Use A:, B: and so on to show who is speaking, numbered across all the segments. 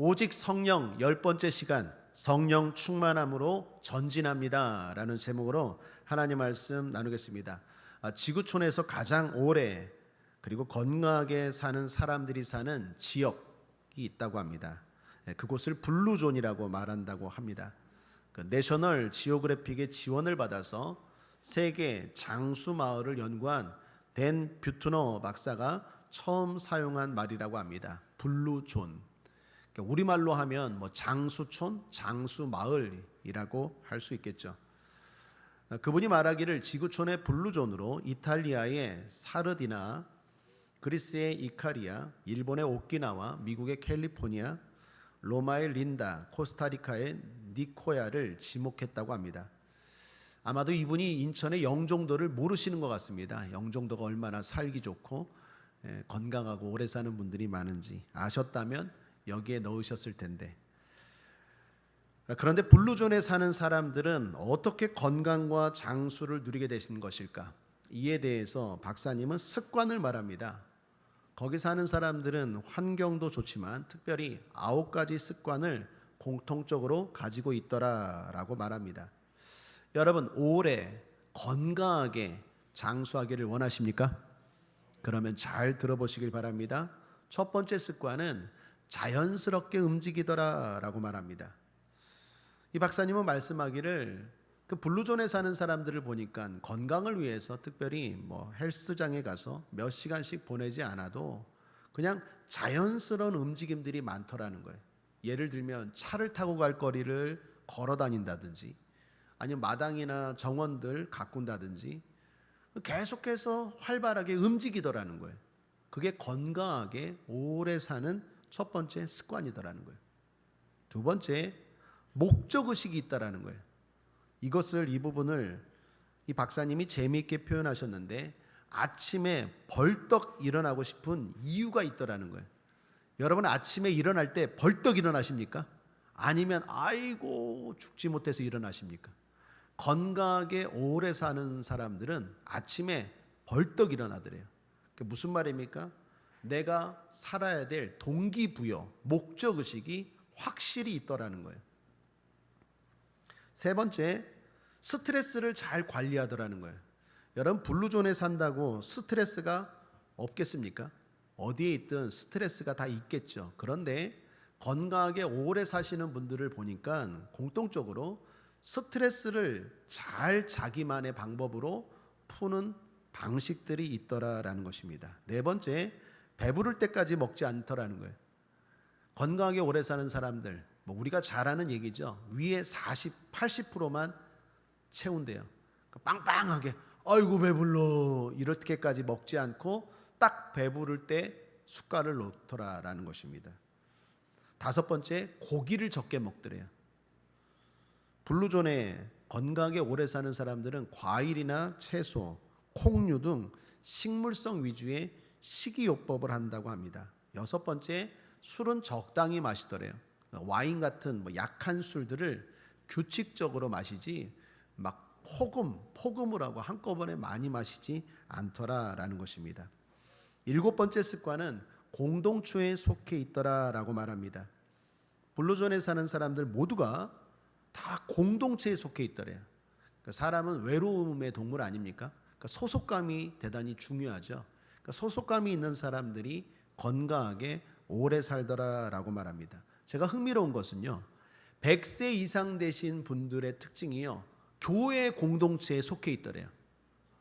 A: 오직 성령 10번째 시간, 성령 충만함으로 전진합니다 라는 제목으로 하나님 말씀 나누겠습니다. 지구촌에서 가장 오래 그리고 건강하게 사는 사람들이 사는 지역이 있다고 합니다. 그곳을 블루존이라고 말한다고 합니다. 내셔널 지오그래픽의 지원을 받아서 세계 장수 마을을 연구한 댄 뷰트너 박사가 처음 사용한 말이라고 합니다. 블루존. 우리말로 하면 장수촌, 장수마을이라고 할 수 있겠죠. 그분이 말하기를 지구촌의 블루존으로 이탈리아의 사르디나, 그리스의 이카리아, 일본의 오키나와, 미국의 캘리포니아, 로마의 린다, 코스타리카의 니코야를 지목했다고 합니다. 아마도 이분이 인천의 영종도를 모르시는 것 같습니다. 영종도가 얼마나 살기 좋고 건강하고 오래 사는 분들이 많은지 아셨다면 여기에 넣으셨을 텐데, 그런데 블루존에 사는 사람들은 어떻게 건강과 장수를 누리게 되신 것일까? 이에 대해서 박사님은 습관을 말합니다. 거기 사는 사람들은 환경도 좋지만 특별히 9가지 습관을 공통적으로 가지고 있더라라고 말합니다. 여러분, 오래 건강하게 장수하기를 원하십니까? 그러면 잘 들어보시길 바랍니다. 첫 번째 습관은 자연스럽게 움직이더라라고 말합니다. 이 박사님은 말씀하기를 그 블루존에 사는 사람들을 보니까 건강을 위해서 특별히 헬스장에 가서 몇 시간씩 보내지 않아도 그냥 자연스러운 움직임들이 많더라는 거예요. 예를 들면 차를 타고 갈 거리를 걸어 다닌다든지, 아니면 마당이나 정원들 가꾼다든지 계속해서 활발하게 움직이더라는 거예요. 그게 건강하게 오래 사는 첫 번째 습관이더라는 거예요. 두 번째, 목적의식이 있다라는 거예요. 이 부분을 이 박사님이 재미있게 표현하셨는데, 아침에 벌떡 일어나고 싶은 이유가 있더라는 거예요. 여러분, 아침에 일어날 때 벌떡 일어나십니까? 아니면 아이고 죽지 못해서 일어나십니까? 건강하게 오래 사는 사람들은 아침에 벌떡 일어나더래요. 그게 무슨 말입니까? 내가 살아야 될 동기부여, 목적의식이 확실히 있더라는 거예요. 세 번째, 스트레스를 잘 관리하더라는 거예요. 여러분, 블루존에 산다고 스트레스가 없겠습니까? 어디에 있든 스트레스가 다 있겠죠. 그런데 건강하게 오래 사시는 분들을 보니까 공통적으로 스트레스를 잘 자기만의 방법으로 푸는 방식들이 있더라라는 것입니다. 네 번째, 배부를 때까지 먹지 않더라는 거예요. 건강하게 오래 사는 사람들, 우리가 잘 아는 얘기죠. 위에 40, 80%만 채운대요. 빵빵하게 아이고 배불러 이렇게까지 먹지 않고 딱 배부를 때 숟갈을 놓더라라는 것입니다. 다섯 번째, 고기를 적게 먹더래요. 블루존에 건강하게 오래 사는 사람들은 과일이나 채소, 콩류 등 식물성 위주의 식이요법을 한다고 합니다. 여섯 번째, 술은 적당히 마시더래요. 와인 같은 약한 술들을 규칙적으로 마시지 포금을 하고 한꺼번에 많이 마시지 않더라라는 것입니다. 일곱 번째 습관은 공동체에 속해 있더라라고 말합니다. 블루존에 사는 사람들 모두가 다 공동체에 속해 있더래요. 사람은 외로움의 동물 아닙니까? 소속감이 대단히 중요하죠. 소속감이 있는 사람들이 건강하게 오래 살더라라고 말합니다. 제가 흥미로운 것은요, 100세 이상 되신 분들의 특징이요, 교회 공동체에 속해 있더래요.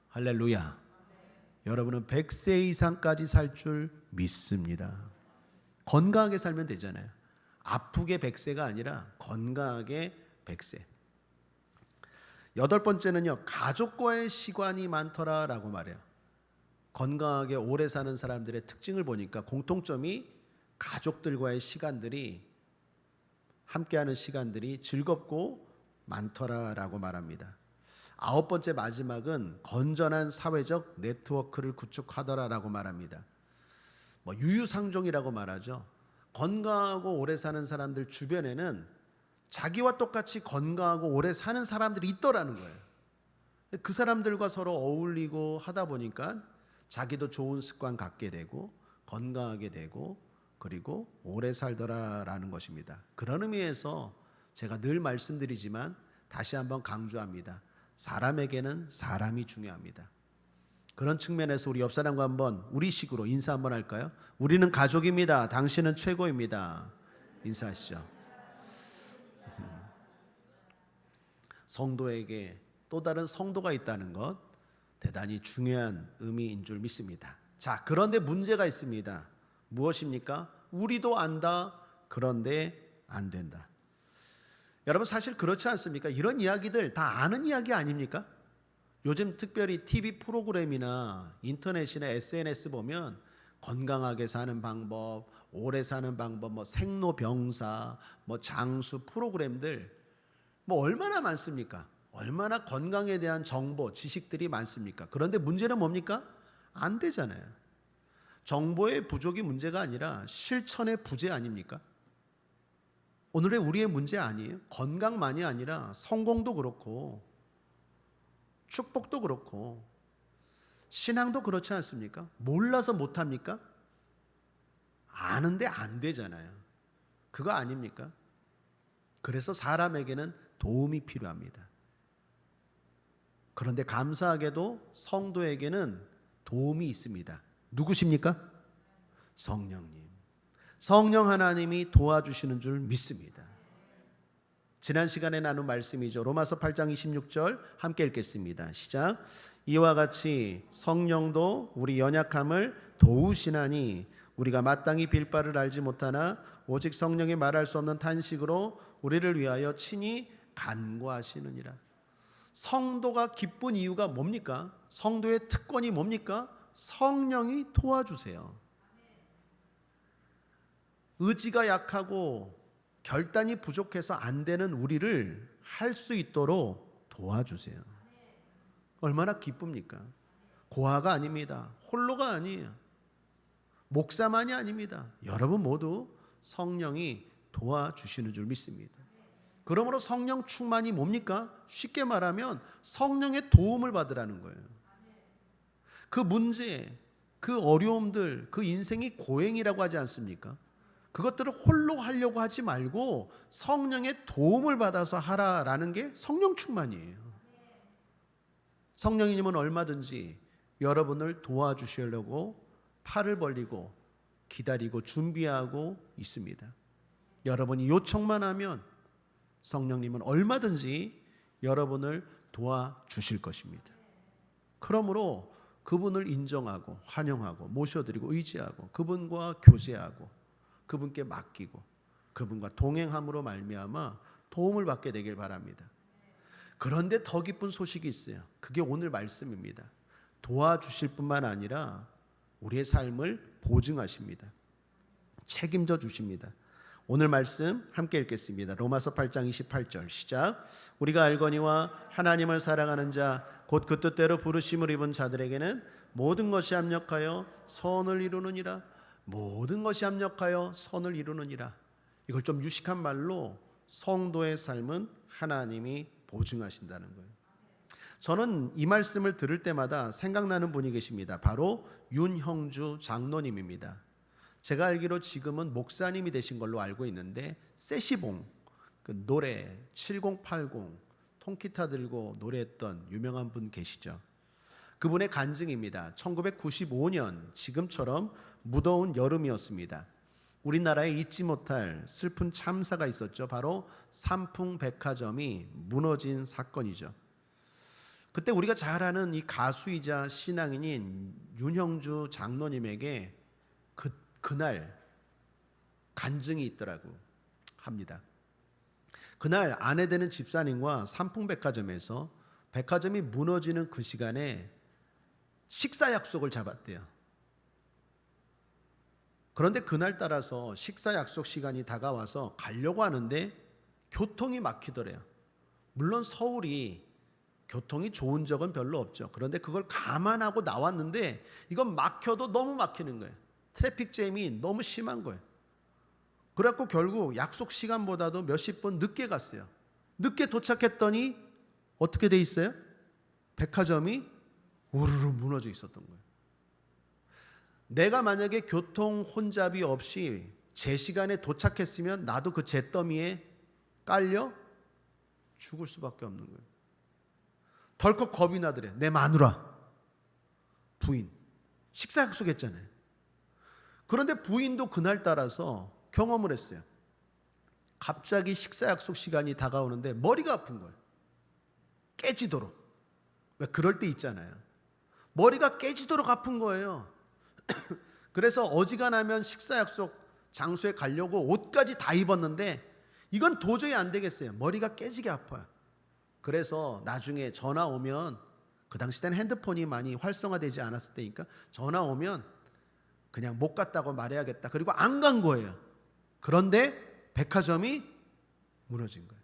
A: 할렐루야. 여러분은 100세 이상까지 살 줄 믿습니다. 건강하게 살면 되잖아요. 아프게 100세가 아니라 건강하게 100세. 여덟 번째는요, 가족과의 시간이 많더라라고 말해요. 건강하게 오래 사는 사람들의 특징을 보니까 공통점이 가족들과의 시간들이, 함께하는 시간들이 즐겁고 많더라라고 말합니다. 아홉 번째, 마지막은 건전한 사회적 네트워크를 구축하더라라고 말합니다. 유유상종이라고 말하죠. 건강하고 오래 사는 사람들 주변에는 자기와 똑같이 건강하고 오래 사는 사람들이 있더라는 거예요. 그 사람들과 서로 어울리고 하다 보니까 자기도 좋은 습관 갖게 되고 건강하게 되고 그리고 오래 살더라라는 것입니다. 그런 의미에서 제가 늘 말씀드리지만 다시 한번 강조합니다. 사람에게는 사람이 중요합니다. 그런 측면에서 우리 옆 사람과 한번 우리식으로 인사 한번 할까요? 우리는 가족입니다. 당신은 최고입니다. 인사하시죠. 성도에게 또 다른 성도가 있다는 것 대단히 중요한 의미인 줄 믿습니다. 자, 그런데 문제가 있습니다. 무엇입니까? 우리도 안다. 그런데 안 된다. 여러분 사실 그렇지 않습니까? 이런 이야기들 다 아는 이야기 아닙니까? 요즘 특별히 TV 프로그램이나 인터넷이나 SNS 보면 건강하게 사는 방법, 오래 사는 방법, 뭐 생로병사, 뭐 장수 프로그램들 뭐 얼마나 많습니까? 얼마나 건강에 대한 정보, 지식들이 많습니까? 그런데 문제는 뭡니까? 안 되잖아요. 정보의 부족이 문제가 아니라 실천의 부재 아닙니까? 오늘의 우리의 문제 아니에요. 건강만이 아니라 성공도 그렇고 축복도 그렇고 신앙도 그렇지 않습니까? 몰라서 못합니까? 아는데 안 되잖아요. 그거 아닙니까? 그래서 사람에게는 도움이 필요합니다. 그런데 감사하게도 성도에게는 도움이 있습니다. 누구십니까? 성령님. 성령 하나님이 도와주시는 줄 믿습니다. 지난 시간에 나눈 말씀이죠. 로마서 8장 26절 함께 읽겠습니다. 시작. 이와 같이 성령도 우리 연약함을 도우시나니 우리가 마땅히 빌 바를 알지 못하나 오직 성령이 말할 수 없는 탄식으로 우리를 위하여 친히 간구하시느니라. 성도가 기쁜 이유가 뭡니까? 성도의 특권이 뭡니까? 성령이 도와주세요. 의지가 약하고 결단이 부족해서 안 되는 우리를 할 수 있도록 도와주세요. 얼마나 기쁩니까? 고아가 아닙니다. 홀로가 아니에요. 목사만이 아닙니다. 여러분 모두 성령이 도와주시는 줄 믿습니다. 그러므로 성령 충만이 뭡니까? 쉽게 말하면 성령의 도움을 받으라는 거예요. 그 문제, 그 어려움들, 그 인생이 고행이라고 하지 않습니까? 그것들을 홀로 하려고 하지 말고 성령의 도움을 받아서 하라라는 게 성령 충만이에요. 성령님은 얼마든지 여러분을 도와주시려고 팔을 벌리고 기다리고 준비하고 있습니다. 여러분이 요청만 하면 성령님은 얼마든지 여러분을 도와주실 것입니다. 그러므로 그분을 인정하고 환영하고 모셔드리고 의지하고 그분과 교제하고 그분께 맡기고 그분과 동행함으로 말미암아 도움을 받게 되길 바랍니다. 그런데 더 기쁜 소식이 있어요. 그게 오늘 말씀입니다. 도와주실 뿐만 아니라 우리의 삶을 보증하십니다. 책임져 주십니다. 오늘 말씀 함께 읽겠습니다. 로마서 8장 28절 시작. 우리가 알거니와 하나님을 사랑하는 자 곧 그 뜻대로 부르심을 입은 자들에게는 모든 것이 합력하여 선을 이루느니라. 모든 것이 합력하여 선을 이루느니라. 이걸 좀 유식한 말로 성도의 삶은 하나님이 보증하신다는 거예요. 저는 이 말씀을 들을 때마다 생각나는 분이 계십니다. 바로 윤형주 장로님입니다. 제가 알기로 지금은 목사님이 되신 걸로 알고 있는데 세시봉 그 노래 7080 통기타 들고 노래했던 유명한 분 계시죠. 그분의 간증입니다. 1995년 지금처럼 무더운 여름이었습니다. 우리나라에 잊지 못할 슬픈 참사가 있었죠. 바로 삼풍백화점이 무너진 사건이죠. 그때 우리가 잘 아는 이 가수이자 신앙인인 윤형주 장로님에게 그날 간증이 있더라고 합니다. 그날 아내 되는 집사님과 삼풍백화점에서 백화점이 무너지는 그 시간에 식사 약속을 잡았대요. 그런데 그날 따라서 식사 약속 시간이 다가와서 가려고 하는데 교통이 막히더래요. 물론 서울이 교통이 좋은 적은 별로 없죠. 그런데 그걸 감안하고 나왔는데 이건 막혀도 너무 막히는 거예요. 트래픽 잼이 너무 심한 거예요. 그래갖고 결국 약속 시간보다도 몇십 분 늦게 갔어요. 늦게 도착했더니 어떻게 돼 있어요? 백화점이 우르르 무너져 있었던 거예요. 내가 만약에 교통 혼잡이 없이 제 시간에 도착했으면 나도 그 잿더미에 깔려 죽을 수밖에 없는 거예요. 덜컥 겁이 나더래. 내 마누라, 부인, 식사 약속했잖아요. 그런데 부인도 그날 따라서 경험을 했어요. 갑자기 식사 약속 시간이 다가오는데 머리가 아픈 거예요. 깨지도록. 왜 그럴 때 있잖아요. 머리가 깨지도록 아픈 거예요. 그래서 어지간하면 식사 약속 장소에 가려고 옷까지 다 입었는데 이건 도저히 안 되겠어요. 머리가 깨지게 아파요. 그래서 나중에 전화 오면, 그 당시 때는 핸드폰이 많이 활성화되지 않았을 때니까 전화 오면 그냥 못 갔다고 말해야겠다. 그리고 안 간 거예요. 그런데 백화점이 무너진 거예요.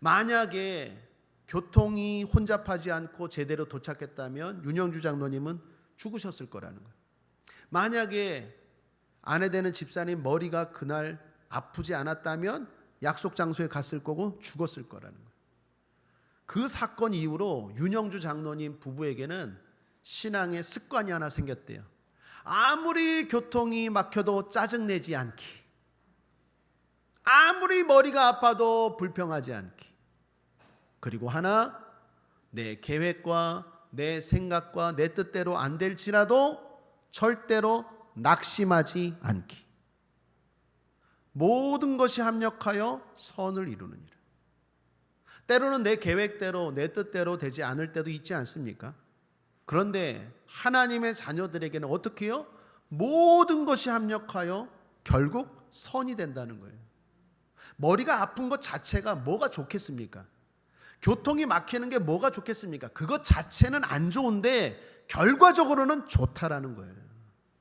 A: 만약에 교통이 혼잡하지 않고 제대로 도착했다면 윤영주 장로님은 죽으셨을 거라는 거예요. 만약에 아내 되는 집사님 머리가 그날 아프지 않았다면 약속 장소에 갔을 거고 죽었을 거라는 거예요. 그 사건 이후로 윤영주 장로님 부부에게는 신앙의 습관이 하나 생겼대요. 아무리 교통이 막혀도 짜증내지 않기, 아무리 머리가 아파도 불평하지 않기, 그리고 하나, 내 계획과 내 생각과 내 뜻대로 안 될지라도 절대로 낙심하지 않기. 모든 것이 합력하여 선을 이루느니라. 때로는 내 계획대로 내 뜻대로 되지 않을 때도 있지 않습니까? 그런데 하나님의 자녀들에게는 어떻게 해요? 모든 것이 합력하여 결국 선이 된다는 거예요. 머리가 아픈 것 자체가 뭐가 좋겠습니까? 교통이 막히는 게 뭐가 좋겠습니까? 그것 자체는 안 좋은데 결과적으로는 좋다라는 거예요.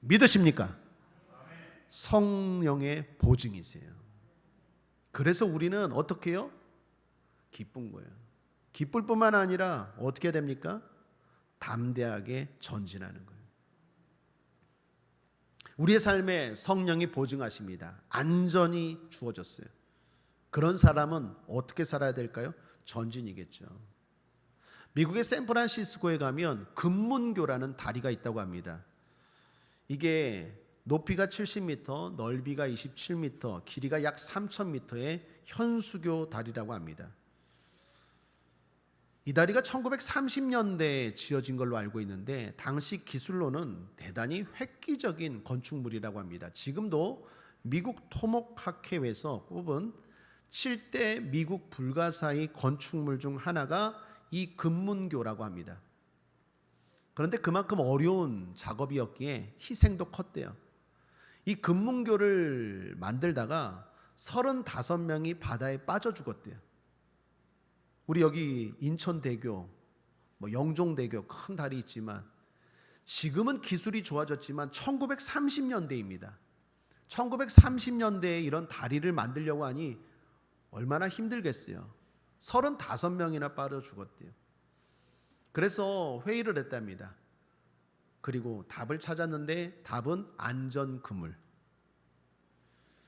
A: 믿으십니까? 성령의 보증이세요. 그래서 우리는 어떻게 해요? 기쁜 거예요. 기쁠 뿐만 아니라 어떻게 됩니까? 담대하게 전진하는 거예요. 우리의 삶에 성령이 보증하십니다. 안전이 주어졌어요. 그런 사람은 어떻게 살아야 될까요? 전진이겠죠. 미국의 샌프란시스코에 가면 금문교라는 다리가 있다고 합니다. 이게 높이가 70m, 넓이가 27m, 길이가 약 3000m의 현수교 다리라고 합니다. 이 다리가 1930년대에 지어진 걸로 알고 있는데 당시 기술로는 대단히 획기적인 건축물이라고 합니다. 지금도 미국 토목학회에서 뽑은 7대 미국 불가사의 건축물 중 하나가 이 금문교라고 합니다. 그런데 그만큼 어려운 작업이었기에 희생도 컸대요. 이 금문교를 만들다가 35명이 바다에 빠져 죽었대요. 우리 여기 인천대교, 영종대교 큰 다리 있지만 지금은 기술이 좋아졌지만 1930년대입니다. 1930년대에 이런 다리를 만들려고 하니 얼마나 힘들겠어요. 35명이나 빠져 죽었대요. 그래서 회의를 했답니다. 그리고 답을 찾았는데 답은 안전그물.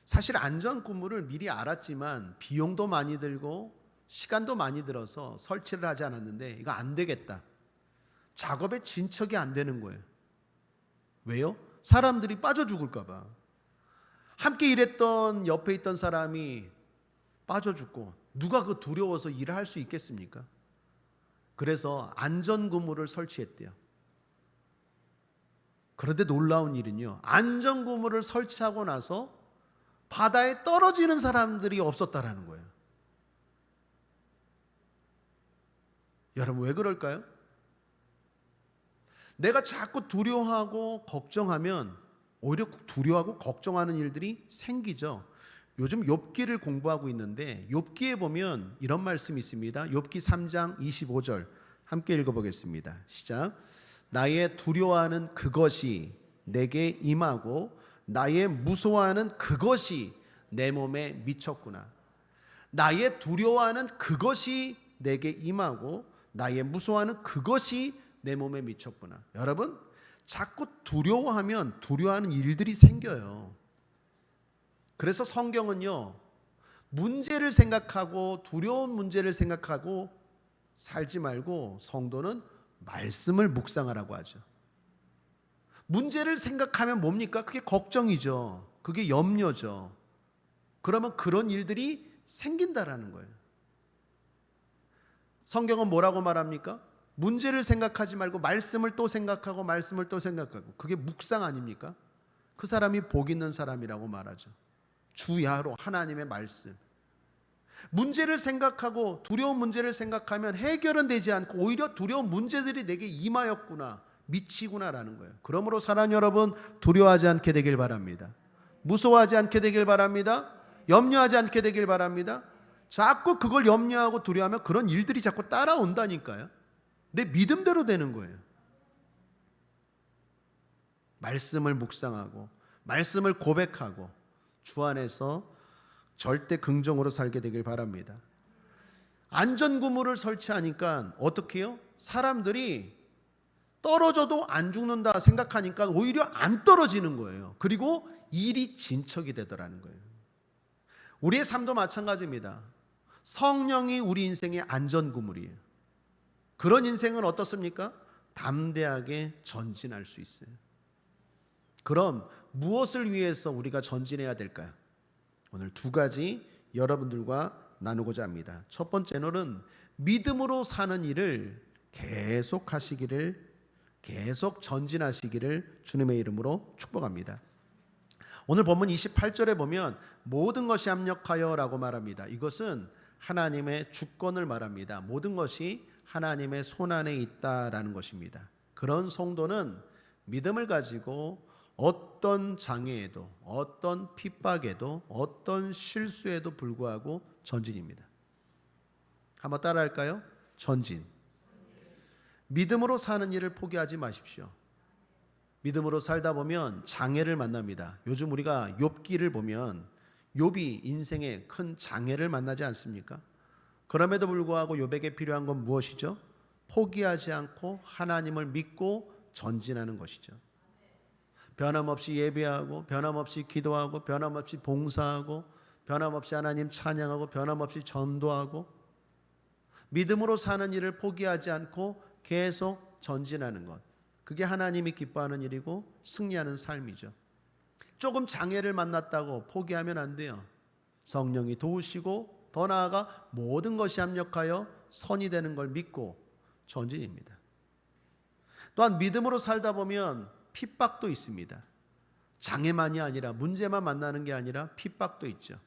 A: 사실 안전그물을 미리 알았지만 비용도 많이 들고 시간도 많이 들어서 설치를 하지 않았는데 이거 안 되겠다. 작업에 진척이 안 되는 거예요. 왜요? 사람들이 빠져 죽을까 봐. 함께 일했던 옆에 있던 사람이 빠져 죽고 누가 그 두려워서 일을 할 수 있겠습니까? 그래서 안전그물을 설치했대요. 그런데 놀라운 일은요, 안전그물을 설치하고 나서 바다에 떨어지는 사람들이 없었다라는 거예요. 여러분 왜 그럴까요? 내가 자꾸 두려워하고 걱정하면 오히려 두려워하고 걱정하는 일들이 생기죠. 요즘 욥기를 공부하고 있는데 욥기에 보면 이런 말씀이 있습니다. 욥기 3장 25절 함께 읽어보겠습니다. 시작. 나의 두려워하는 그것이 내게 임하고 나의 무서워하는 그것이 내 몸에 미쳤구나. 나의 두려워하는 그것이 내게 임하고 나의 무서워하는 그것이 내 몸에 미쳤구나. 여러분, 자꾸 두려워하면 두려워하는 일들이 생겨요. 그래서 성경은요, 문제를 생각하고 두려운 문제를 생각하고 살지 말고 성도는 말씀을 묵상하라고 하죠. 문제를 생각하면 뭡니까? 그게 걱정이죠. 그게 염려죠. 그러면 그런 일들이 생긴다라는 거예요. 성경은 뭐라고 말합니까? 문제를 생각하지 말고 말씀을 또 생각하고 말씀을 또 생각하고, 그게 묵상 아닙니까? 그 사람이 복 있는 사람이라고 말하죠. 주야로 하나님의 말씀. 문제를 생각하고 두려운 문제를 생각하면 해결은 되지 않고 오히려 두려운 문제들이 내게 임하였구나, 미치구나라는 거예요. 그러므로 사랑하는 여러분, 두려워하지 않게 되길 바랍니다. 무서워하지 않게 되길 바랍니다. 염려하지 않게 되길 바랍니다. 자꾸 그걸 염려하고 두려워하면 그런 일들이 자꾸 따라온다니까요. 내 믿음대로 되는 거예요. 말씀을 묵상하고 말씀을 고백하고 주 안에서 절대 긍정으로 살게 되길 바랍니다. 안전구물을 설치하니까 어떻게 해요? 사람들이 떨어져도 안 죽는다 생각하니까 오히려 안 떨어지는 거예요. 그리고 일이 진척이 되더라는 거예요. 우리의 삶도 마찬가지입니다. 성령이 우리 인생의 안전구물이에요. 그런 인생은 어떻습니까? 담대하게 전진할 수 있어요. 그럼 무엇을 위해서 우리가 전진해야 될까요? 오늘 두 가지 여러분들과 나누고자 합니다. 첫 번째는 믿음으로 사는 일을 계속 하시기를, 계속 전진하시기를 주님의 이름으로 축복합니다. 오늘 본문 28절에 보면 모든 것이 합력하여 라고 말합니다. 이것은 하나님의 주권을 말합니다. 모든 것이 하나님의 손안에 있다라는 것입니다. 그런 성도는 믿음을 가지고 어떤 장애에도, 어떤 핍박에도, 어떤 실수에도 불구하고 전진입니다. 한번 따라할까요? 전진. 믿음으로 사는 일을 포기하지 마십시오. 믿음으로 살다 보면 장애를 만납니다. 요즘 우리가 욥기를 보면 욥이 인생에 큰 장애를 만나지 않습니까? 그럼에도 불구하고 욥에게 필요한 건 무엇이죠? 포기하지 않고 하나님을 믿고 전진하는 것이죠. 변함없이 예배하고, 변함없이 기도하고, 변함없이 봉사하고, 변함없이 하나님 찬양하고, 변함없이 전도하고, 믿음으로 사는 일을 포기하지 않고 계속 전진하는 것, 그게 하나님이 기뻐하는 일이고 승리하는 삶이죠. 조금 장애를 만났다고 포기하면 안 돼요. 성령이 도우시고 더 나아가 모든 것이 합력하여 선이 되는 걸 믿고 전진입니다. 또한 믿음으로 살다 보면 핍박도 있습니다. 장애만이 아니라, 문제만 만나는 게 아니라 핍박도 있죠.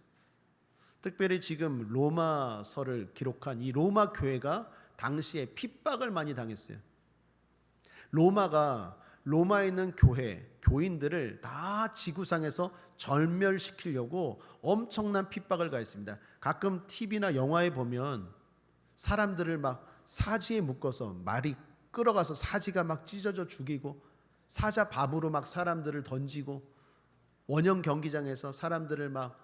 A: 특별히 지금 로마서를 기록한 이 로마 교회가 당시에 핍박을 많이 당했어요. 로마에 있는 교인들을 다 지구상에서 절멸시키려고 엄청난 핍박을 가했습니다. 가끔 TV나 영화에 보면 사람들을 막 사지에 묶어서 말이 끌어가서 사지가 막 찢어져 죽이고, 사자 밥으로 막 사람들을 던지고, 원형 경기장에서 사람들을 막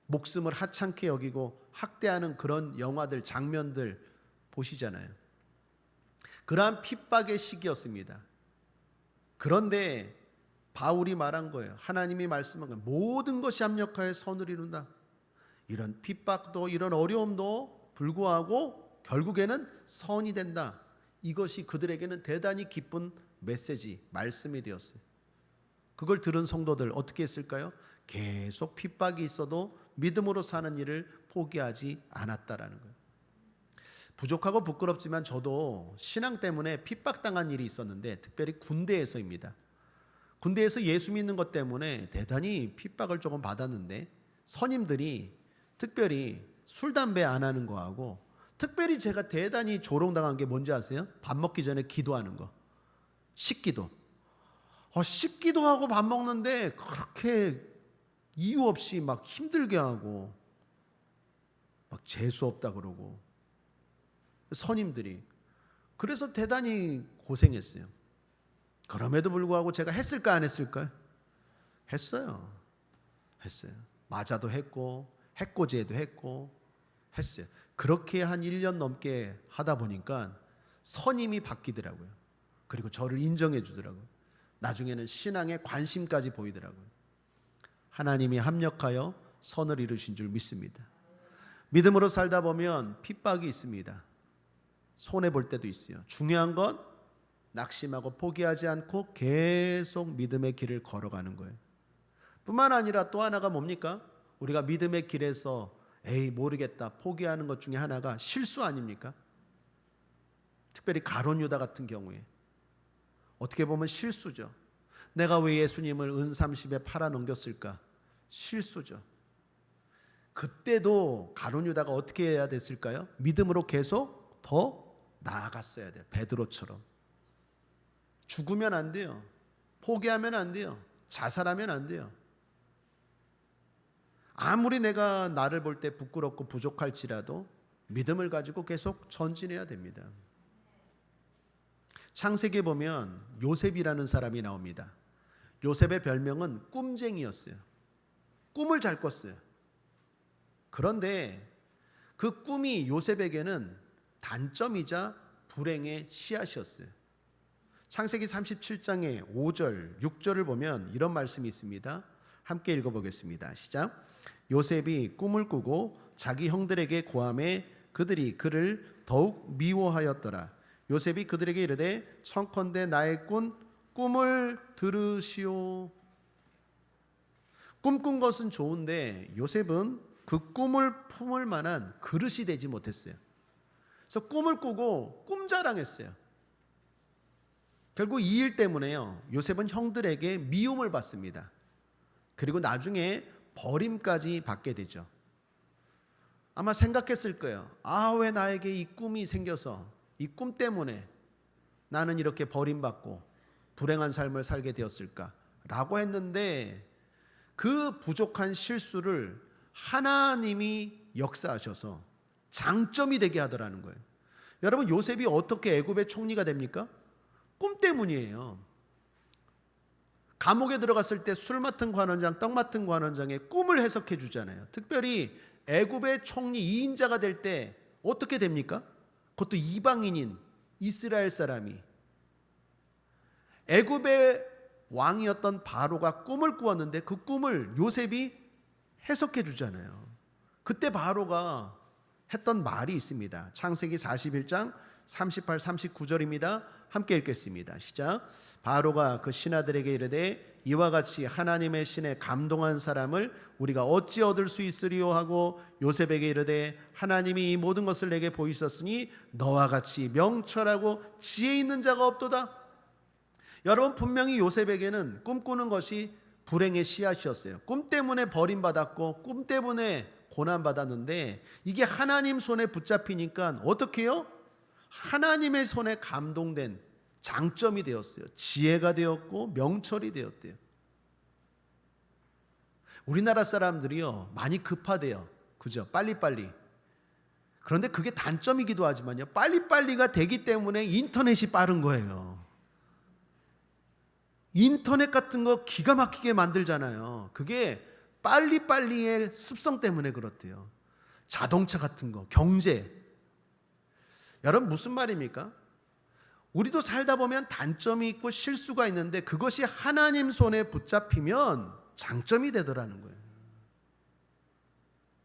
A: 목숨을 하찮게 여기고 학대하는 그런 영화들, 장면들 보시잖아요. 그러한 핍박의 시기였습니다. 그런데 바울이 말한 거예요. 하나님이 말씀한 거예요. 모든 것이 합력하여 선을 이룬다. 이런 핍박도, 이런 어려움도 불구하고 결국에는 선이 된다. 이것이 그들에게는 대단히 기쁜 메시지, 말씀이 되었어요. 그걸 들은 성도들 어떻게 했을까요? 계속 핍박이 있어도 믿음으로 사는 일을 포기하지 않았다라는 거예요. 부족하고 부끄럽지만 저도 신앙 때문에 핍박당한 일이 있었는데, 특별히 군대에서입니다. 군대에서 예수 믿는 것 때문에 대단히 핍박을 조금 받았는데, 선임들이 특별히 술, 담배 안 하는 거하고, 특별히 제가 대단히 조롱당한 게 뭔지 아세요? 밥 먹기 전에 기도하는 거. 식기도. 식기도 하고 밥 먹는데 그렇게 이유 없이 막 힘들게 하고 막 재수 없다 그러고, 선임들이. 그래서 대단히 고생했어요. 그럼에도 불구하고 제가 했을까 안 했을까요? 했어요. 맞아도 했고 해코지도 했고 했어요. 그렇게 한 1년 넘게 하다 보니까 선임이 바뀌더라고요. 그리고 저를 인정해 주더라고요. 나중에는 신앙에 관심까지 보이더라고요. 하나님이 합력하여 선을 이루신 줄 믿습니다. 믿음으로 살다 보면 핍박이 있습니다. 손해볼 때도 있어요. 중요한 건 낙심하고 포기하지 않고 계속 믿음의 길을 걸어가는 거예요. 뿐만 아니라 또 하나가 뭡니까? 우리가 믿음의 길에서 에이 모르겠다 포기하는 것 중에 하나가 실수 아닙니까? 특별히 가룟 유다 같은 경우에 어떻게 보면 실수죠. 내가 왜 예수님을 은30에 팔아 넘겼을까? 실수죠. 그때도 가룟 유다가 어떻게 해야 됐을까요? 믿음으로 계속 더 나아갔어야 돼요. 베드로처럼. 죽으면 안 돼요. 포기하면 안 돼요. 자살하면 안 돼요. 아무리 내가 나를 볼 때 부끄럽고 부족할지라도 믿음을 가지고 계속 전진해야 됩니다. 창세기에 보면 요셉이라는 사람이 나옵니다. 요셉의 별명은 꿈쟁이였어요. 꿈을 잘 꿨어요. 그런데 그 꿈이 요셉에게는 단점이자 불행의 씨앗이었어요. 창세기 37장의 5절, 6절을 보면 이런 말씀이 있습니다. 함께 읽어보겠습니다. 시작. 요셉이 꿈을 꾸고 자기 형들에게 고하매 그들이 그를 더욱 미워하였더라. 요셉이 그들에게 이르되 청컨대 나의 꿈을 들으시오. 꿈꾼 것은 좋은데 요셉은 그 꿈을 품을 만한 그릇이 되지 못했어요. 그래서 꿈을 꾸고 꿈자랑했어요. 결국 이 일 때문에요. 요셉은 형들에게 미움을 받습니다. 그리고 나중에 버림까지 받게 되죠. 아마 생각했을 거예요. 왜 나에게 이 꿈이 생겨서 이 꿈 때문에 나는 이렇게 버림받고 불행한 삶을 살게 되었을까? 라고 했는데 그 부족한 실수를 하나님이 역사하셔서 장점이 되게 하더라는 거예요. 여러분, 요셉이 어떻게 애굽의 총리가 됩니까? 꿈 때문이에요. 감옥에 들어갔을 때 술 맡은 관원장, 떡 맡은 관원장의 꿈을 해석해 주잖아요. 특별히 애굽의 총리 2인자가 될 때 어떻게 됩니까? 그것도 이방인인 이스라엘 사람이 애굽의 왕이었던 바로가 꿈을 꾸었는데 그 꿈을 요셉이 해석해 주잖아요. 그때 바로가 했던 말이 있습니다. 창세기 41장 38, 39절입니다. 함께 읽겠습니다. 시작. 바로가 그 신하들에게 이르되 이와 같이 하나님의 신에 감동한 사람을 우리가 어찌 얻을 수 있으리요 하고 요셉에게 이르되 하나님이 이 모든 것을 내게 보이셨으니 너와 같이 명철하고 지혜 있는 자가 없도다. 여러분, 분명히 요셉에게는 꿈꾸는 것이 불행의 씨앗이었어요. 꿈 때문에 버림받았고 꿈 때문에 고난받았는데 이게 하나님 손에 붙잡히니까 어떻게 해요? 하나님의 손에 감동된 장점이 되었어요. 지혜가 되었고 명철이 되었대요. 우리나라 사람들이요 많이 급하대요. 그죠? 빨리빨리. 그런데 그게 단점이기도 하지만요, 빨리빨리가 되기 때문에 인터넷이 빠른 거예요. 인터넷 같은 거 기가 막히게 만들잖아요. 그게 빨리빨리의 습성 때문에 그렇대요. 자동차 같은 거, 경제. 여러분, 무슨 말입니까? 우리도 살다 보면 단점이 있고 실수가 있는데 그것이 하나님 손에 붙잡히면 장점이 되더라는 거예요.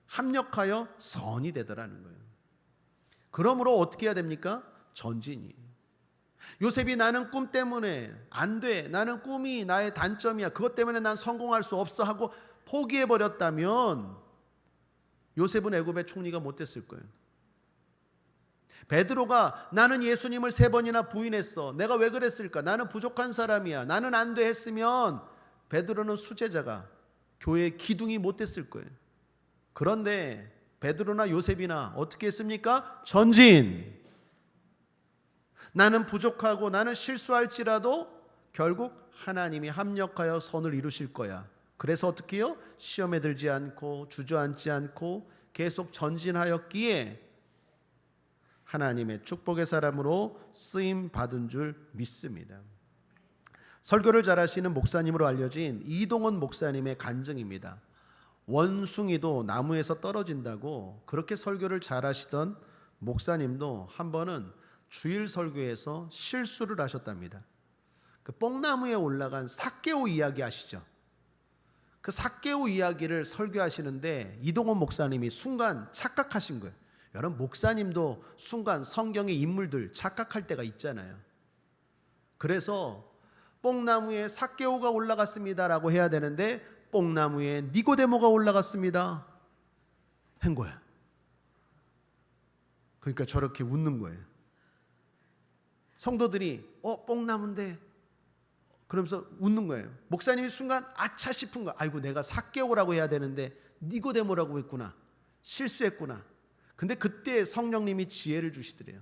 A: 합력하여 선이 되더라는 거예요. 그러므로 어떻게 해야 됩니까? 전진이. 요셉이 나는 꿈 때문에 안 돼, 나는 꿈이 나의 단점이야, 그것 때문에 난 성공할 수 없어 하고 포기해버렸다면 요셉은 애굽의 총리가 못 됐을 거예요. 베드로가 나는 예수님을 3번이나 부인했어, 내가 왜 그랬을까, 나는 부족한 사람이야, 나는 안 돼 했으면 베드로는 수제자가 교회의 기둥이 못 됐을 거예요. 그런데 베드로나 요셉이나 어떻게 했습니까? 전진. 나는 부족하고 나는 실수할지라도 결국 하나님이 합력하여 선을 이루실 거야. 그래서 어떻게 해요? 시험에 들지 않고 주저앉지 않고 계속 전진하였기에 하나님의 축복의 사람으로 쓰임 받은 줄 믿습니다. 설교를 잘하시는 목사님으로 알려진 이동원 목사님의 간증입니다. 원숭이도 나무에서 떨어진다고 그렇게 설교를 잘하시던 목사님도 한 번은 주일 설교에서 실수를 하셨답니다. 그 뽕나무에 올라간 삭개오 이야기 아시죠? 그 삭개오 이야기를 설교하시는데 이동원 목사님이 순간 착각하신 거예요. 여러분, 목사님도 순간 성경의 인물들 착각할 때가 있잖아요. 그래서 뽕나무에 삭개오가 올라갔습니다라고 해야 되는데 뽕나무에 니고데모가 올라갔습니다 한 거야. 그러니까 저렇게 웃는 거예요. 성도들이 뽕나무인데 그러면서 웃는 거예요. 목사님이 순간 아차 싶은 거. 아이고 내가 삭개오라고 해야 되는데 니고데모라고 했구나. 실수했구나. 근데 그때 성령님이 지혜를 주시더래요.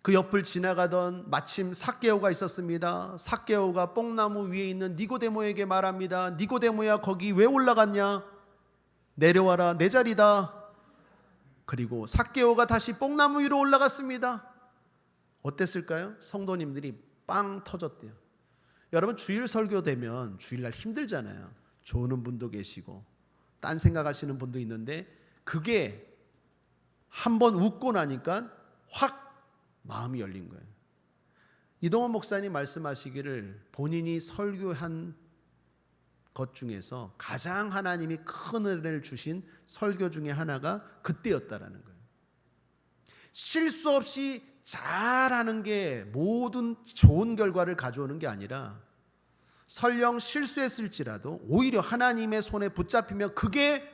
A: 그 옆을 지나가던 마침 삭개오가 있었습니다. 삭개오가 뽕나무 위에 있는 니고데모에게 말합니다. 니고데모야 거기 왜 올라갔냐? 내려와라 내 자리다. 그리고 삭개오가 다시 뽕나무 위로 올라갔습니다. 어땠을까요? 성도님들이 빵 터졌대요. 여러분 주일 설교되면 주일날 힘들잖아요. 조는 분도 계시고 딴 생각하시는 분도 있는데 그게 한번 웃고 나니까 확 마음이 열린 거예요. 이동원 목사님 말씀하시기를 본인이 설교한 것 중에서 가장 하나님이 큰 은혜를 주신 설교 중에 하나가 그때였다라는 거예요. 실수 없이 잘하는 게 모든 좋은 결과를 가져오는 게 아니라 설령 실수했을지라도 오히려 하나님의 손에 붙잡히면 그게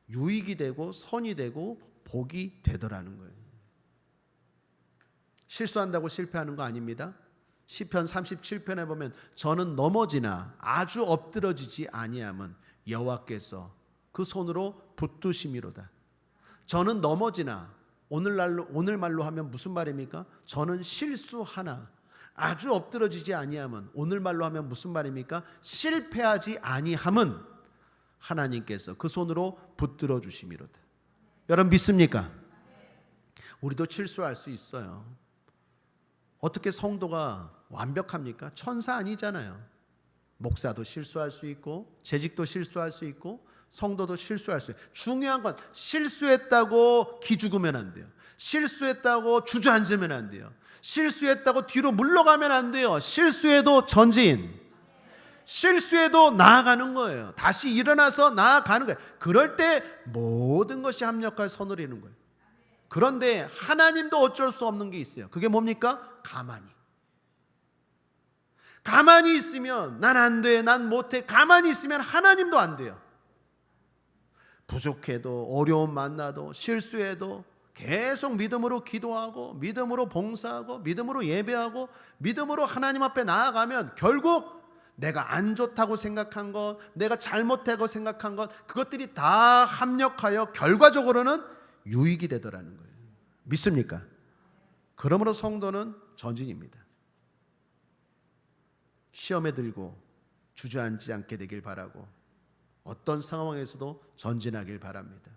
A: 유익이 되고 선이 되고 복이 되더라는 거예요. 실수한다고 실패하는 거 아닙니다. 시편 37편에 보면 저는 넘어지나 아주 엎드러지지 아니함은 여호와께서 그 손으로 붙드심이로다. 저는 넘어지나 오늘말로 하면 무슨 말입니까? 저는 실수하나 아주 엎드러지지 아니함은 오늘말로 하면 무슨 말입니까? 실패하지 아니함은 하나님께서 그 손으로 붙들어 주심이로다. 여러분 믿습니까? 우리도 실수할 수 있어요. 어떻게 성도가 완벽합니까? 천사 아니잖아요. 목사도 실수할 수 있고 재직도 실수할 수 있고 성도도 실수할 수 있어요. 중요한 건 실수했다고 기죽으면 안 돼요. 실수했다고 주저앉으면 안 돼요. 실수했다고 뒤로 물러가면 안 돼요. 실수해도 전진, 실수해도 나아가는 거예요. 다시 일어나서 나아가는 거예요. 그럴 때 모든 것이 합력할 선을 이루는 거예요. 그런데 하나님도 어쩔 수 없는 게 있어요. 그게 뭡니까? 가만히 있으면 난 안 돼, 난 못해. 가만히 있으면 하나님도 안 돼요. 부족해도 어려움 만나도 실수해도 계속 믿음으로 기도하고 믿음으로 봉사하고 믿음으로 예배하고 믿음으로 하나님 앞에 나아가면 결국 내가 안 좋다고 생각한 것, 내가 잘못하고 생각한 것, 그것들이 다 합력하여 결과적으로는 유익이 되더라는 거예요. 믿습니까? 그러므로 성도는 전진입니다. 시험에 들고 주저앉지 않게 되길 바라고 어떤 상황에서도 전진하길 바랍니다.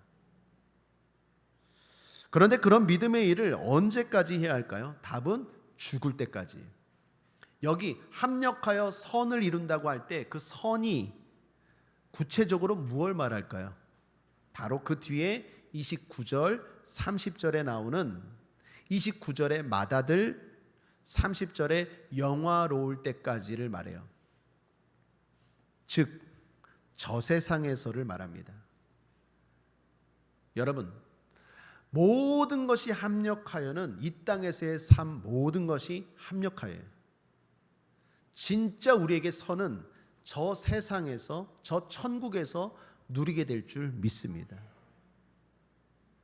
A: 그런데 그런 믿음의 일을 언제까지 해야 할까요? 답은 죽을 때까지. 여기 합력하여 선을 이룬다고 할 때 그 선이 구체적으로 무엇을 말할까요? 바로 그 뒤에 29절, 30절에 나오는 29절의 맏아들, 30절에 영화로울 때까지를 말해요. 즉 저세상에서를 말합니다. 여러분, 모든 것이 합력하여는 이 땅에서의 삶 모든 것이 합력하여요. 진짜 우리에게 선은 저 세상에서 저 천국에서 누리게 될 줄 믿습니다.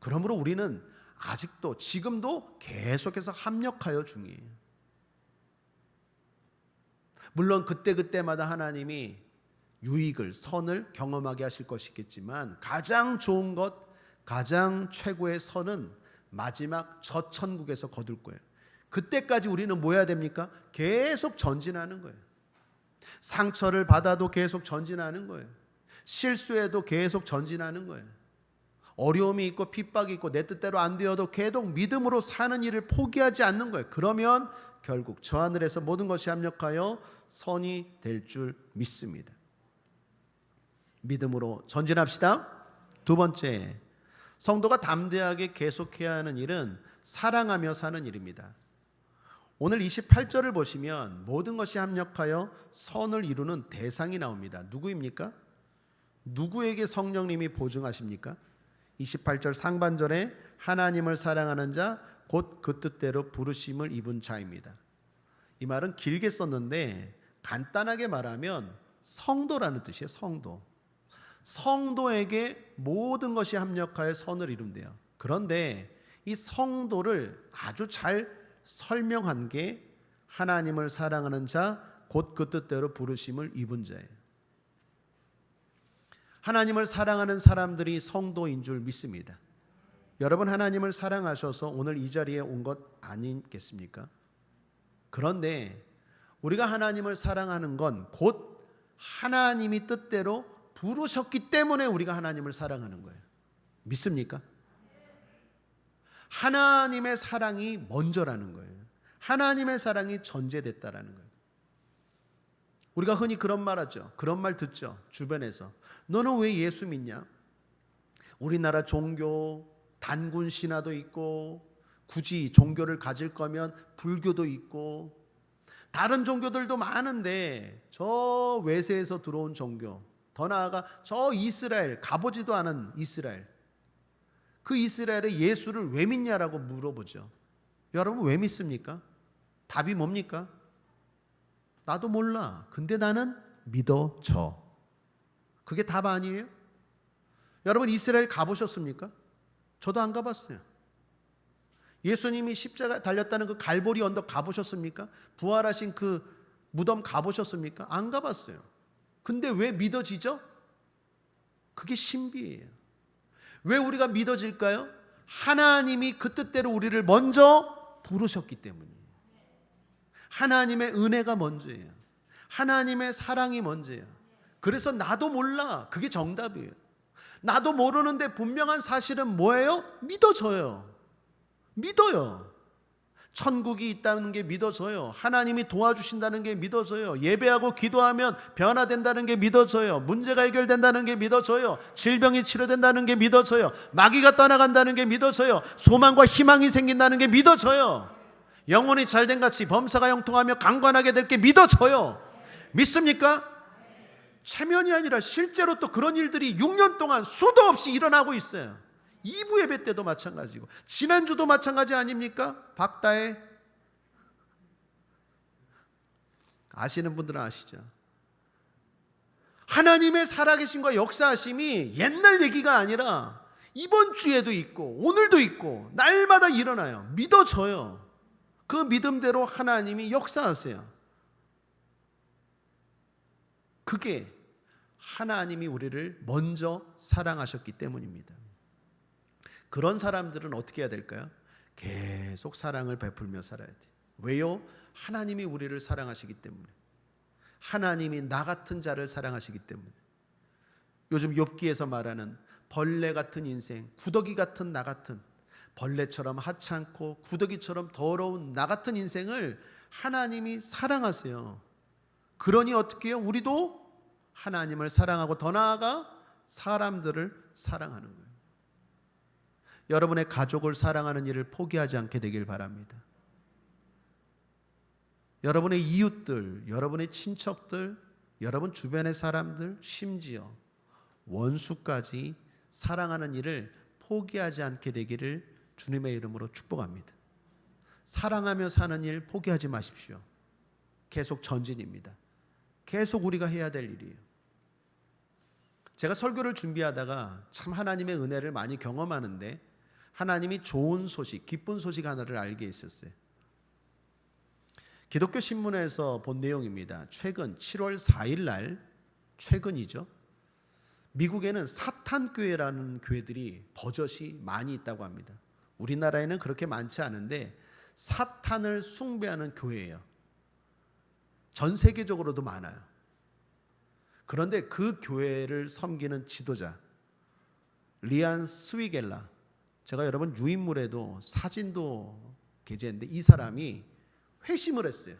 A: 그러므로 우리는 아직도 지금도 계속해서 합력하여 중이에요. 물론 그때마다 하나님이 유익을 선을 경험하게 하실 것이겠지만 가장 좋은 것, 가장 최고의 선은 마지막 저 천국에서 거둘 거예요. 그때까지 우리는 뭐 해야 됩니까? 계속 전진하는 거예요. 상처를 받아도 계속 전진하는 거예요. 실수해도 계속 전진하는 거예요. 어려움이 있고 핍박이 있고 내 뜻대로 안 되어도 계속 믿음으로 사는 일을 포기하지 않는 거예요. 그러면 결국 저 하늘에서 모든 것이 합력하여 선이 될 줄 믿습니다. 믿음으로 전진합시다. 두 번째, 성도가 담대하게 계속해야 하는 일은 사랑하며 사는 일입니다. 오늘 28절을 보시면 모든 것이 합력하여 선을 이루는 대상이 나옵니다. 누구입니까? 누구에게 성령님이 보증하십니까? 28절 상반절에 하나님을 사랑하는 자 곧 그 뜻대로 부르심을 입은 자입니다. 이 말은 길게 썼는데 간단하게 말하면 성도라는 뜻이에요. 성도. 성도에게 모든 것이 합력하여 선을 이룬대요. 그런데 이 성도를 아주 잘 설명한 게 하나님을 사랑하는 자, 곧 그 뜻대로 부르심을 입은 자예요. 하나님을 사랑하는 사람들이 성도인 줄 믿습니다. 여러분, 하나님을 사랑하셔서 오늘 이 자리에 온 것 아니겠습니까? 그런데 우리가 하나님을 사랑하는 건 곧 하나님이 뜻대로 부르셨기 때문에 우리가 하나님을 사랑하는 거예요. 믿습니까? 하나님의 사랑이 먼저라는 거예요. 하나님의 사랑이 전제됐다라는 거예요. 우리가 흔히 그런 말 하죠. 그런 말 듣죠. 주변에서. 너는 왜 예수 믿냐? 우리나라 종교, 단군 신화도 있고, 굳이 종교를 가질 거면 불교도 있고, 다른 종교들도 많은데 저 외세에서 들어온 종교, 더 나아가 저 이스라엘, 가보지도 않은 이스라엘, 그 이스라엘의 예수를 왜 믿냐라고 물어보죠. 여러분, 왜 믿습니까? 답이 뭡니까? 나도 몰라. 근데 나는 믿어져. 그게 답 아니에요? 여러분, 이스라엘 가보셨습니까? 저도 안 가봤어요. 예수님이 십자가 달렸다는 그 갈보리 언덕 가보셨습니까? 부활하신 그 무덤 가보셨습니까? 안 가봤어요. 근데 왜 믿어지죠? 그게 신비예요. 왜 우리가 믿어질까요? 하나님이 그 뜻대로 우리를 먼저 부르셨기 때문이에요. 하나님의 은혜가 먼저예요. 하나님의 사랑이 먼저예요. 그래서 나도 몰라. 그게 정답이에요. 나도 모르는데 분명한 사실은 뭐예요? 믿어져요. 믿어요. 천국이 있다는 게 믿어져요. 하나님이 도와주신다는 게 믿어져요. 예배하고 기도하면 변화된다는 게 믿어져요. 문제가 해결된다는 게 믿어져요. 질병이 치료된다는 게 믿어져요. 마귀가 떠나간다는 게 믿어져요. 소망과 희망이 생긴다는 게 믿어져요. 영혼이 잘된 같이 범사가 형통하며 강관하게 될 게 믿어져요. 믿습니까? 체면이 아니라 실제로 또 그런 일들이 6년 동안 수도 없이 일어나고 있어요. 2부 예배 때도 마찬가지고 지난주도 마찬가지 아닙니까? 박다혜 아시는 분들은 아시죠? 하나님의 살아계심과 역사하심이 옛날 얘기가 아니라 이번 주에도 있고 오늘도 있고 날마다 일어나요. 믿어져요. 그 믿음대로 하나님이 역사하세요. 그게 하나님이 우리를 먼저 사랑하셨기 때문입니다. 그런 사람들은 어떻게 해야 될까요? 계속 사랑을 베풀며 살아야 돼요. 왜요? 하나님이 우리를 사랑하시기 때문에. 하나님이 나 같은 자를 사랑하시기 때문에. 요즘 욥기에서 말하는 벌레 같은 인생, 구더기 같은 나 같은, 벌레처럼 하찮고 구더기처럼 더러운 나 같은 인생을 하나님이 사랑하세요. 그러니 어떻게 해요? 우리도 하나님을 사랑하고 더 나아가 사람들을 사랑하는 거예요. 여러분의 가족을 사랑하는 일을 포기하지 않게 되길 바랍니다. 여러분의 이웃들, 여러분의 친척들, 여러분 주변의 사람들, 심지어 원수까지 사랑하는 일을 포기하지 않게 되기를 주님의 이름으로 축복합니다. 사랑하며 사는 일 포기하지 마십시오. 계속 전진입니다. 계속 우리가 해야 될 일이에요. 제가 설교를 준비하다가 참 하나님의 은혜를 많이 경험하는데 하나님이 좋은 소식, 기쁜 소식 하나를 알게 했었어요. 기독교 신문에서 본 내용입니다. 최근 7월 4일 날, 최근이죠. 미국에는 사탄교회라는 교회들이 버젓이 많이 있다고 합니다. 우리나라에는 그렇게 많지 않은데 사탄을 숭배하는 교회예요. 전 세계적으로도 많아요. 그런데 그 교회를 섬기는 지도자 리안 스위겔라, 제가 여러분 유인물에도 사진도 게재했는데 이 사람이 회심을 했어요.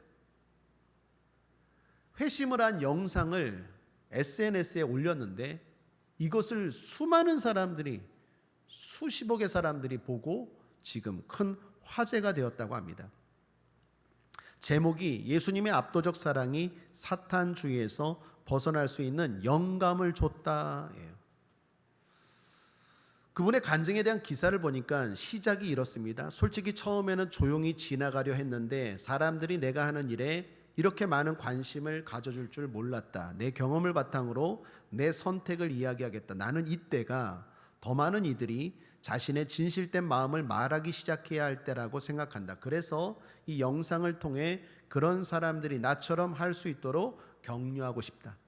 A: 회심을 한 영상을 SNS에 올렸는데 이것을 수많은 사람들이, 수십억의 사람들이 보고 지금 큰 화제가 되었다고 합니다. 제목이 예수님의 압도적 사랑이 사탄주의에서 벗어날 수 있는 영감을 줬다예요. 그분의 간증에 대한 기사를 보니까 시작이 이렇습니다. 솔직히 처음에는 조용히 지나가려 했는데 사람들이 내가 하는 일에 이렇게 많은 관심을 가져줄 줄 몰랐다. 내 경험을 바탕으로 내 선택을 이야기하겠다. 나는 이때가 더 많은 이들이 자신의 진실된 마음을 말하기 시작해야 할 때라고 생각한다. 그래서 이 영상을 통해 그런 사람들이 나처럼 할 수 있도록 격려하고 싶다.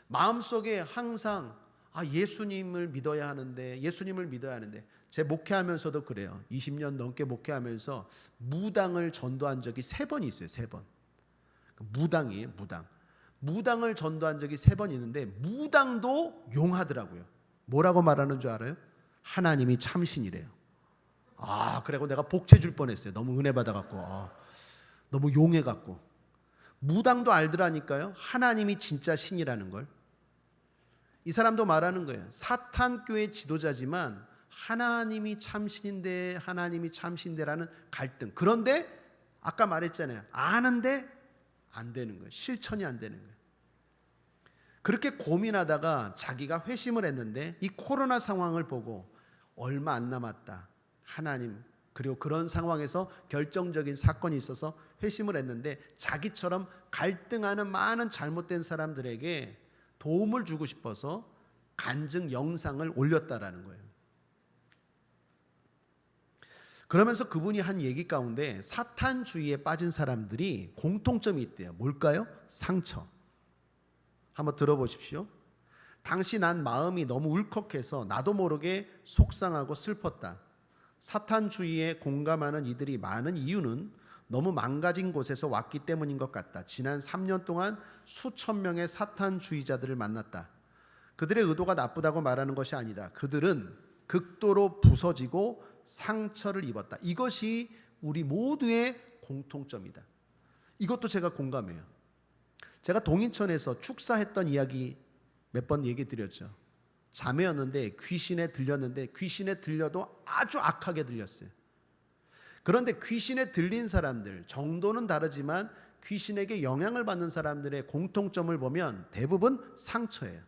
A: 마음속에 항상 예수님을 믿어야 하는데, 예수님을 믿어야 하는데, 제 목회하면서도 그래요. 20년 넘게 목회하면서 무당을 전도한 적이 3번 있어요. 3번. 무당이에요. 무당을 전도한 적이 3번 있는데 무당도 용하더라고요. 뭐라고 말하는 줄 알아요? 하나님이 참신이래요. 그래고 내가 복채 줄 뻔했어요. 너무 은혜 받아갖고 너무 용해갖고. 무당도 알더라니까요. 하나님이 진짜 신이라는 걸. 이 사람도 말하는 거예요. 사탄교회 지도자지만 하나님이 참신인데라는 갈등. 그런데 아까 말했잖아요. 아는데 안 되는 거예요. 실천이 안 되는 거예요. 그렇게 고민하다가 자기가 회심을 했는데 이 코로나 상황을 보고 얼마 안 남았다. 하나님, 그리고 그런 상황에서 결정적인 사건이 있어서 회심을 했는데 자기처럼 갈등하는 많은 잘못된 사람들에게 도움을 주고 싶어서 간증 영상을 올렸다라는 거예요. 그러면서 그분이 한 얘기 가운데 사탄주의에 빠진 사람들이 공통점이 있대요. 뭘까요? 상처. 한번 들어보십시오. 당시 난 마음이 너무 울컥해서 나도 모르게 속상하고 슬펐다. 사탄주의에 공감하는 이들이 많은 이유는 너무 망가진 곳에서 왔기 때문인 것 같다. 지난 3년 동안 수천 명의 사탄주의자들을 만났다. 그들의 의도가 나쁘다고 말하는 것이 아니다. 그들은 극도로 부서지고 상처를 입었다. 이것이 우리 모두의 공통점이다. 이것도 제가 공감해요. 제가 동인천에서 축사했던 이야기 몇 번 얘기 드렸죠. 자매였는데 귀신에 들렸는데 귀신에 들려도 아주 악하게 들렸어요. 그런데 귀신에 들린 사람들, 정도는 다르지만 귀신에게 영향을 받는 사람들의 공통점을 보면 대부분 상처예요.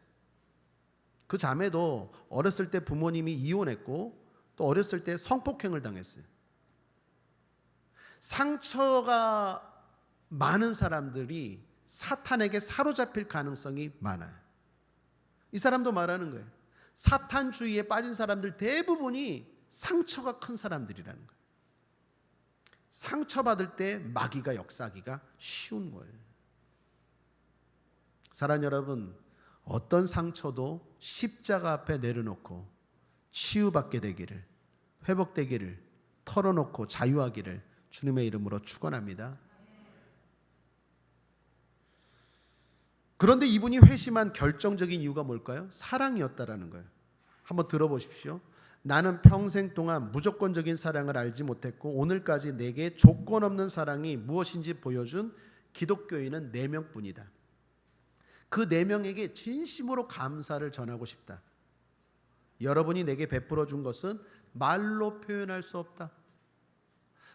A: 그 자매도 어렸을 때 부모님이 이혼했고 또 어렸을 때 성폭행을 당했어요. 상처가 많은 사람들이 사탄에게 사로잡힐 가능성이 많아요. 이 사람도 말하는 거예요. 사탄주의에 빠진 사람들 대부분이 상처가 큰 사람들이라는 거예요. 상처받을 때 마귀가 역사하기가 쉬운 거예요. 사랑하는 여러분, 어떤 상처도 십자가 앞에 내려놓고 치유받게 되기를, 회복되기를, 털어놓고 자유하기를 주님의 이름으로 축원합니다. 그런데 이분이 회심한 결정적인 이유가 뭘까요? 사랑이었다라는 거예요. 한번 들어보십시오. 나는 평생 동안 무조건적인 사랑을 알지 못했고 오늘까지 내게 조건 없는 사랑이 무엇인지 보여준 기독교인은 4명뿐이다. 그 4명에게 진심으로 감사를 전하고 싶다. 여러분이 내게 베풀어 준 것은 말로 표현할 수 없다.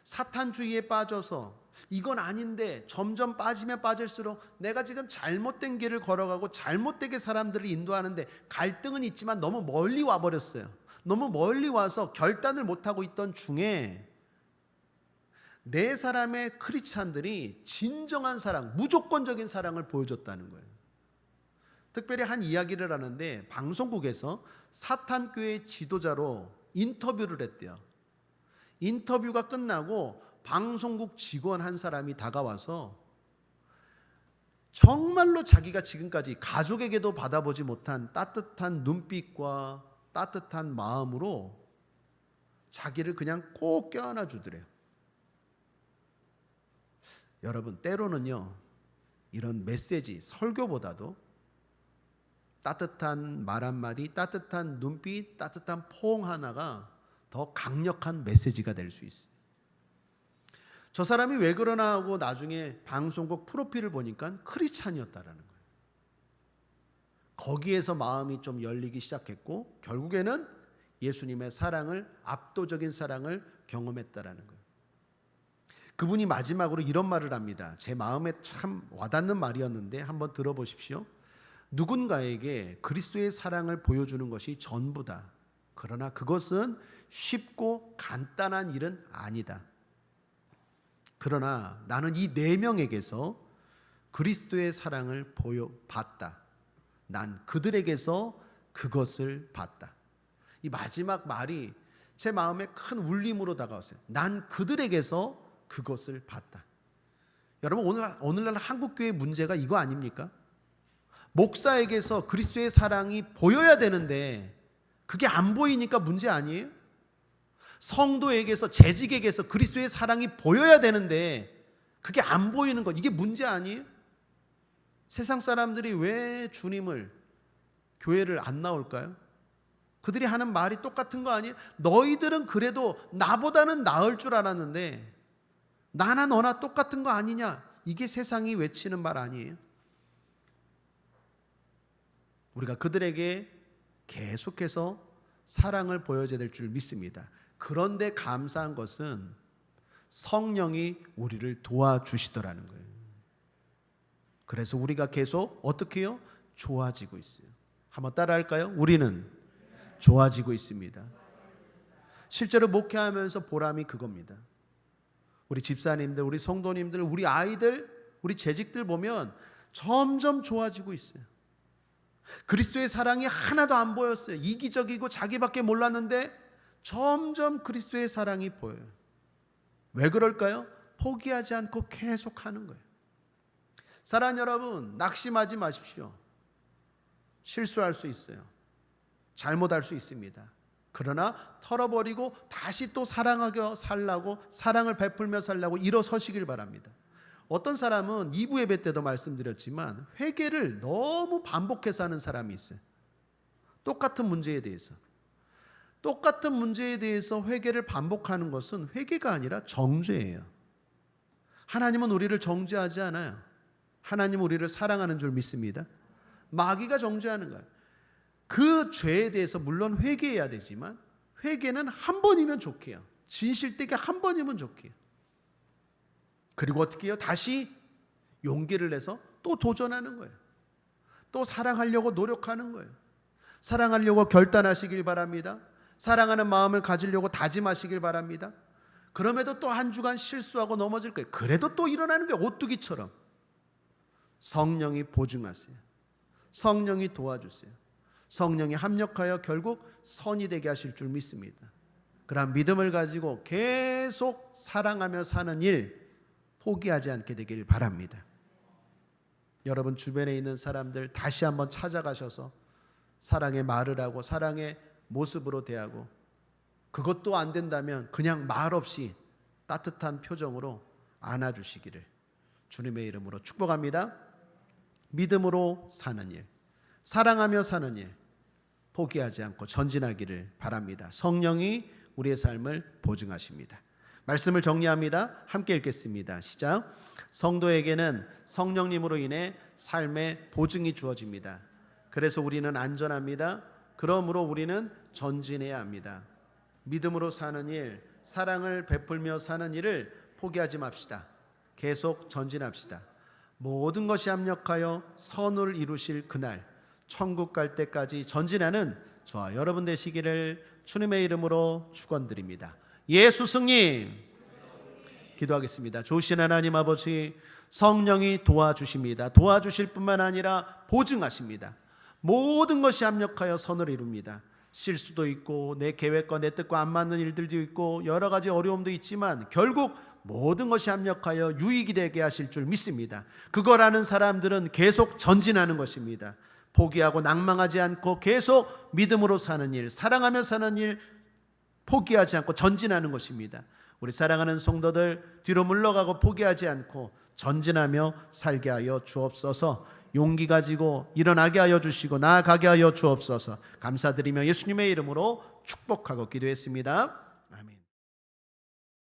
A: 사탄주의에 빠져서 이건 아닌데 점점 빠지면 빠질수록 내가 지금 잘못된 길을 걸어가고 잘못되게 사람들을 인도하는데 갈등은 있지만 너무 멀리 와버렸어요. 너무 멀리 와서 결단을 못하고 있던 중에 4사람의 크리스찬들이 진정한 사랑, 무조건적인 사랑을 보여줬다는 거예요. 특별히 한 이야기를 하는데 방송국에서 사탄교회 지도자로 인터뷰를 했대요. 인터뷰가 끝나고 방송국 직원 한 사람이 다가와서 정말로 자기가 지금까지 가족에게도 받아보지 못한 따뜻한 눈빛과 따뜻한 마음으로 자기를 그냥 꼭 껴안아 주더래요. 여러분, 때로는요, 이런 메시지, 설교보다도 따뜻한 말 한마디, 따뜻한 눈빛, 따뜻한 포옹 하나가 더 강력한 메시지가 될 수 있어요. 저 사람이 왜 그러나 하고 나중에 방송국 프로필을 보니까 크리스찬이었다라는 거예요. 거기에서 마음이 좀 열리기 시작했고 결국에는 예수님의 사랑을, 압도적인 사랑을 경험했다라는 거예요. 그분이 마지막으로 이런 말을 합니다. 제 마음에 참 와닿는 말이었는데 한번 들어보십시오. 누군가에게 그리스도의 사랑을 보여주는 것이 전부다. 그러나 그것은 쉽고 간단한 일은 아니다. 그러나 나는 이 4명에게서 그리스도의 사랑을 봤다. 난 그들에게서 그것을 봤다. 이 마지막 말이 제 마음에 큰 울림으로 다가왔어요. 난 그들에게서 그것을 봤다. 여러분, 오늘날 한국교회 문제가 이거 아닙니까? 목사에게서 그리스도의 사랑이 보여야 되는데 그게 안 보이니까 문제 아니에요? 성도에게서, 재직에게서 그리스도의 사랑이 보여야 되는데 그게 안 보이는 것, 이게 문제 아니에요? 세상 사람들이 왜 주님을, 교회를 안 나올까요? 그들이 하는 말이 똑같은 거 아니에요? 너희들은 그래도 나보다는 나을 줄 알았는데 나나 너나 똑같은 거 아니냐? 이게 세상이 외치는 말 아니에요? 우리가 그들에게 계속해서 사랑을 보여줘야 될 줄 믿습니다. 그런데 감사한 것은 성령이 우리를 도와주시더라는 거예요. 그래서 우리가 계속 어떻게 해요? 좋아지고 있어요. 한번 따라할까요? 우리는 좋아지고 있습니다. 실제로 목회하면서 보람이 그겁니다. 우리 집사님들, 우리 성도님들, 우리 아이들, 우리 재직들 보면 점점 좋아지고 있어요. 그리스도의 사랑이 하나도 안 보였어요. 이기적이고 자기밖에 몰랐는데 점점 그리스도의 사랑이 보여요. 왜 그럴까요? 포기하지 않고 계속 하는 거예요. 사랑하는 여러분, 낙심하지 마십시오. 실수할 수 있어요. 잘못할 수 있습니다. 그러나 털어버리고 다시 또 사랑하며 살라고, 사랑을 베풀며 살라고 일어서시길 바랍니다. 어떤 사람은 2부 예배 때도 말씀드렸지만 회개를 너무 반복해서 하는 사람이 있어요. 똑같은 문제에 대해서 회개를 반복하는 것은 회개가 아니라 정죄예요. 하나님은 우리를 정죄하지 않아요. 하나님은 우리를 사랑하는 줄 믿습니다. 마귀가 정죄하는 거예요. 그 죄에 대해서 물론 회개해야 되지만 회개는 한 번이면 좋게요. 진실되게 한 번이면 좋게요. 그리고 어떻게 해요? 다시 용기를 내서 또 도전하는 거예요. 또 사랑하려고 노력하는 거예요. 사랑하려고 결단하시길 바랍니다. 사랑하는 마음을 가지려고 다짐하시길 바랍니다. 그럼에도 또 한 주간 실수하고 넘어질 거예요. 그래도 또 일어나는 거예요. 오뚜기처럼. 성령이 보증하세요. 성령이 도와주세요. 성령이 합력하여 결국 선이 되게 하실 줄 믿습니다. 그런 믿음을 가지고 계속 사랑하며 사는 일 포기하지 않게 되길 바랍니다. 여러분 주변에 있는 사람들 다시 한번 찾아가셔서 사랑의 말을 하고 사랑의 모습으로 대하고, 그것도 안 된다면 그냥 말 없이 따뜻한 표정으로 안아주시기를 주님의 이름으로 축복합니다. 믿음으로 사는 일, 사랑하며 사는 일 포기하지 않고 전진하기를 바랍니다. 성령이 우리의 삶을 보증하십니다. 말씀을 정리합니다. 함께 읽겠습니다. 시작. 성도에게는 성령님으로 인해 삶의 보증이 주어집니다. 그래서 우리는 안전합니다. 그러므로 우리는 전진해야 합니다. 믿음으로 사는 일, 사랑을 베풀며 사는 일을 포기하지 맙시다. 계속 전진합시다. 모든 것이 합력하여 선을 이루실 그날, 천국 갈 때까지 전진하는 저와 여러분 되시기를 주님의 이름으로 축원드립니다. 예수 승리. 기도하겠습니다. 좋으신 하나님 아버지, 성령이 도와주십니다. 도와주실 뿐만 아니라 보증하십니다. 모든 것이 합력하여 선을 이룹니다. 실수도 있고 내 계획과 내 뜻과 안 맞는 일들도 있고 여러 가지 어려움도 있지만 결국 모든 것이 합력하여 유익이 되게 하실 줄 믿습니다. 그걸 아는 사람들은 계속 전진하는 것입니다. 포기하고 낭망하지 않고 계속 믿음으로 사는 일, 사랑하며 사는 일 포기하지 않고 전진하는 것입니다. 우리 사랑하는 성도들 뒤로 물러가고 포기하지 않고 전진하며 살게 하여 주옵소서. 용기 가지고 일어나게 하여 주시고 나아가게 하여 주옵소서. 감사드리며 예수님의 이름으로 축복하고 기도했습니다.